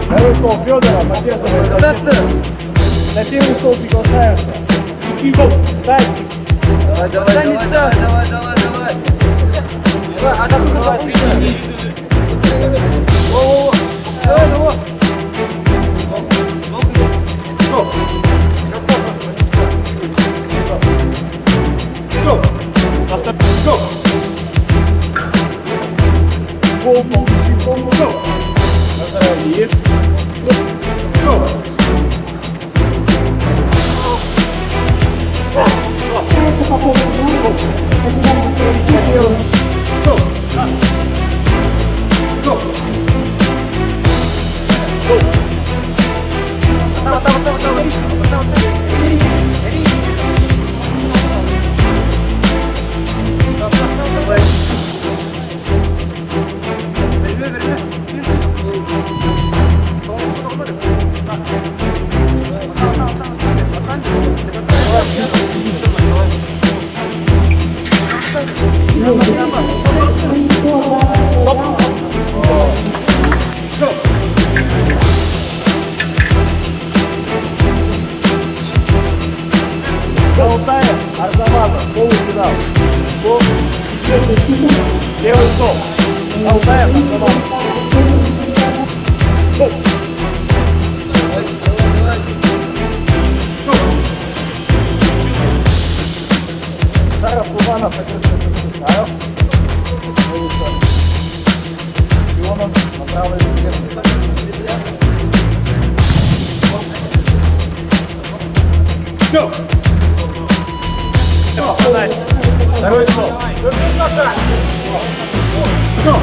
Второй стол Федора, поддерживай. На первый стол приглашаешься. Встань. Давай. А там давай. Давай. Золотая, Арзамаса, полуфинал. Левый стол. Золотая, Арзамаса. Зараз Кубанов поддерживает. Ионов направляет вверх. Go! Второй стол. Go!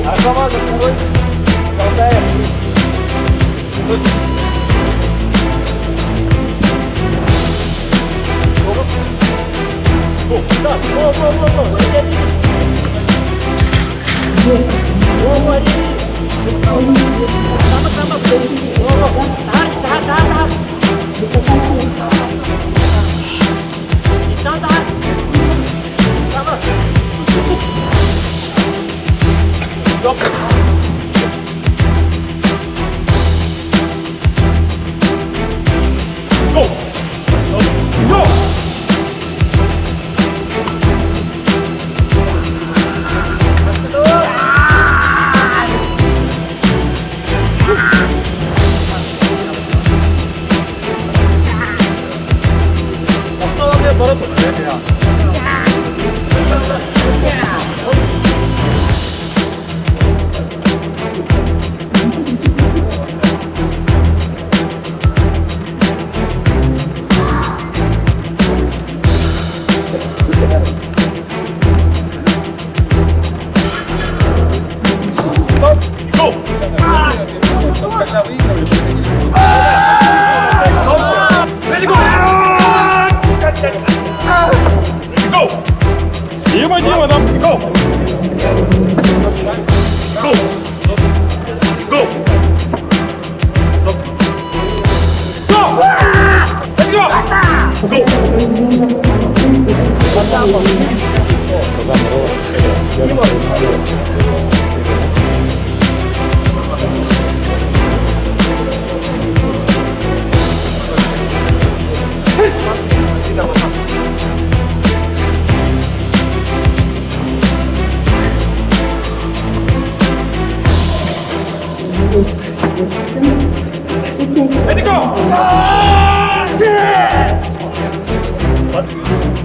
Арзамаса второй. Золотая. Go! Основне боротьба. Дима, Дима, там, go! Go! Go! Stop! Go! Let's go! Go!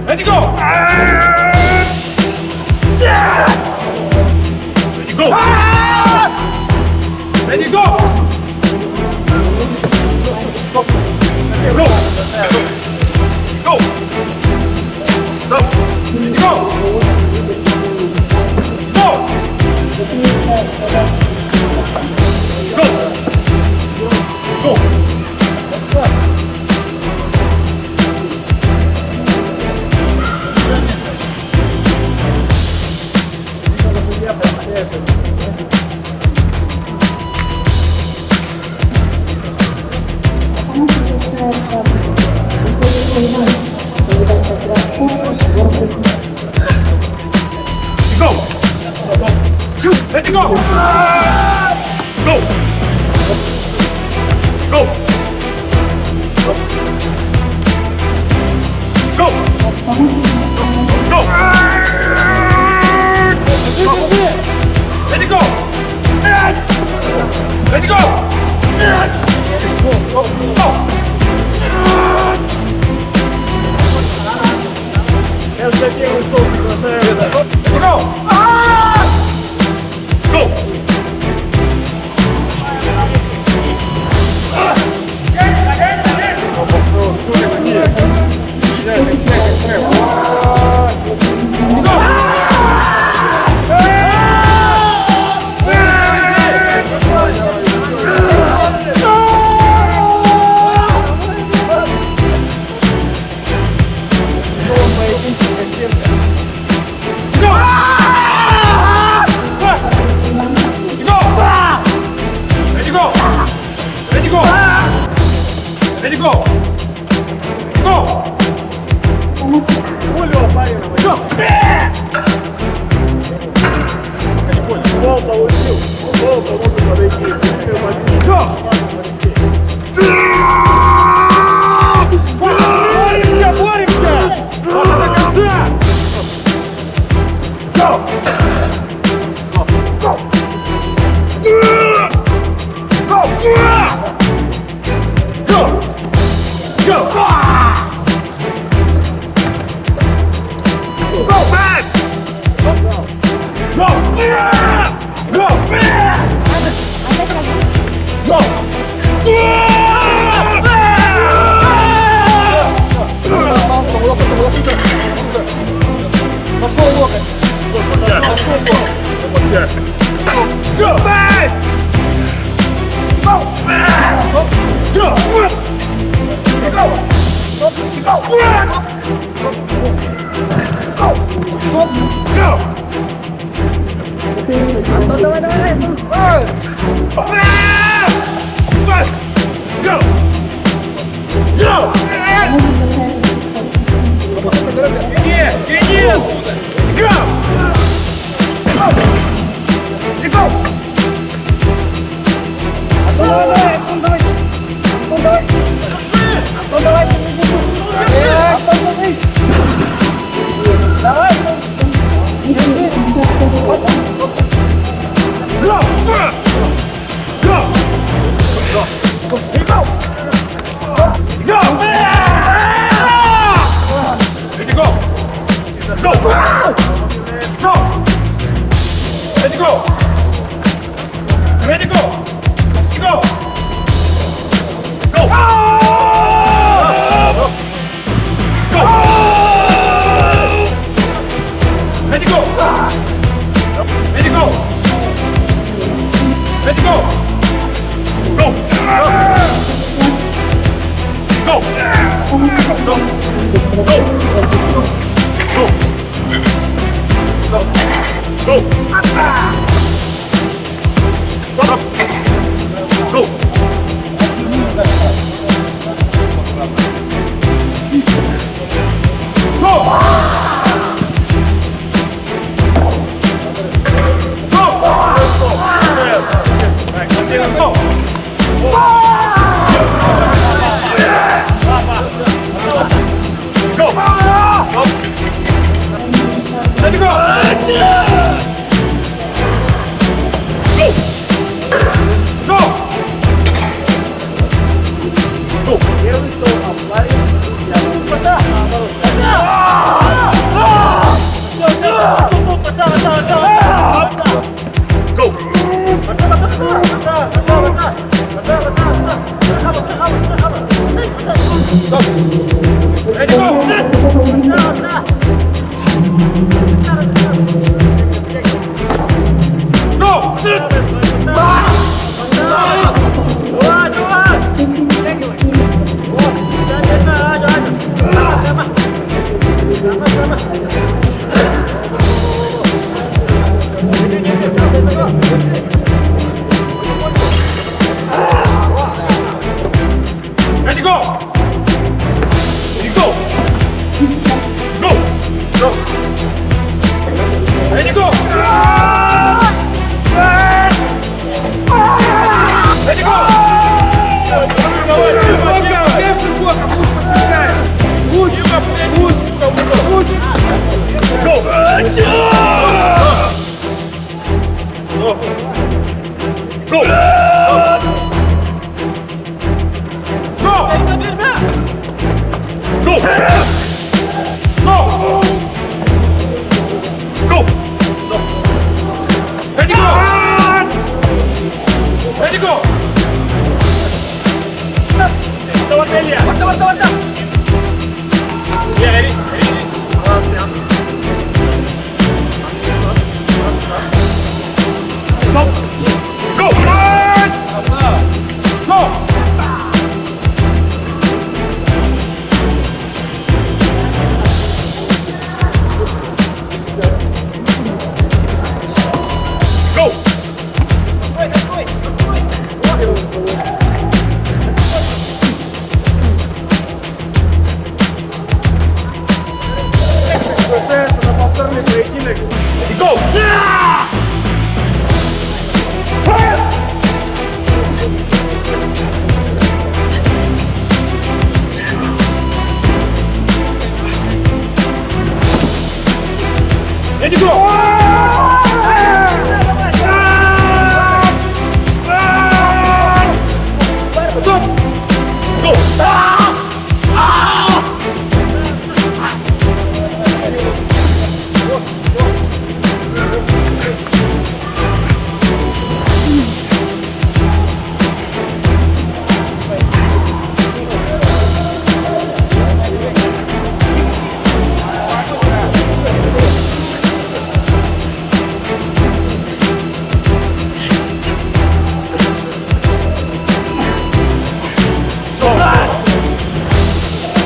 Let's go! Let's go! Ready, go! Let's go! Go! Go! Stop! Let's go! Go! Go! Go! Go! Let's go! Go! Go! Go! Go! Let's go! Let's go! Я забил стол, приглашаю. Let's go! Go! Let's go! Go! Пулю опарил. Go! Гол получил. Гол может подойти. Go! Боремся, боремся! Вот до конца! Go! Go! Go! Go! Go! Go, man! Go! Go! Go! Пошел локоть. Пошел локоть. Go, man! Go, man! Go! Go! Go! Go! Давай, давай, давай. Go! Go! Тяни, тяни оттуда. Go! Go! Давай, Антон, давай. Антон, давай. Антон, давай. Антон, давай. Давай. Go! Go! Go! Go! Let it go! Go! Go! Первый стол обвалил. Go! Ready, go! Sit! Go! Sit! Ready, go! Ready, go! Go! Go! Ready, go! Ready, go! Левшим боком, лучше подключаем. Лучше, лучше. Go! Go! Go! Go! Go! Go! Ready, go! Ready, go! Yeah, ready, ready. Stop! Go! Go! Go! Пытается на повторный поединок. Go! Ready, go! Stop! Go!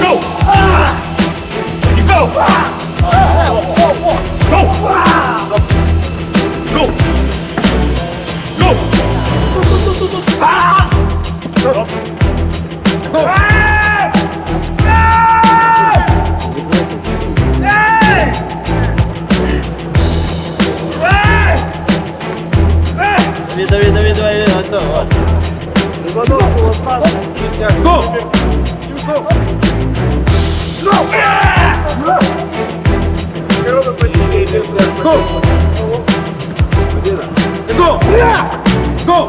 Go! You go! Go! Go! Go! Go! Давай, готово. Go! Go! Go! Go!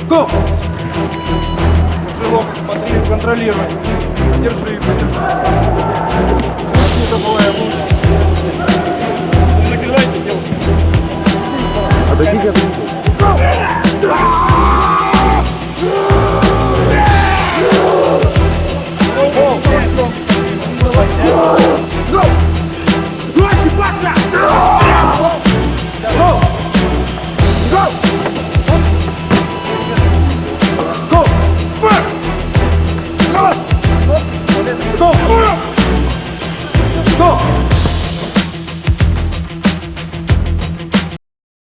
Go! Держи локоть, смотри, контролируй. Подержи, подержи. Не забывай об ужине. Не накрывайте, девушка. Отойдите от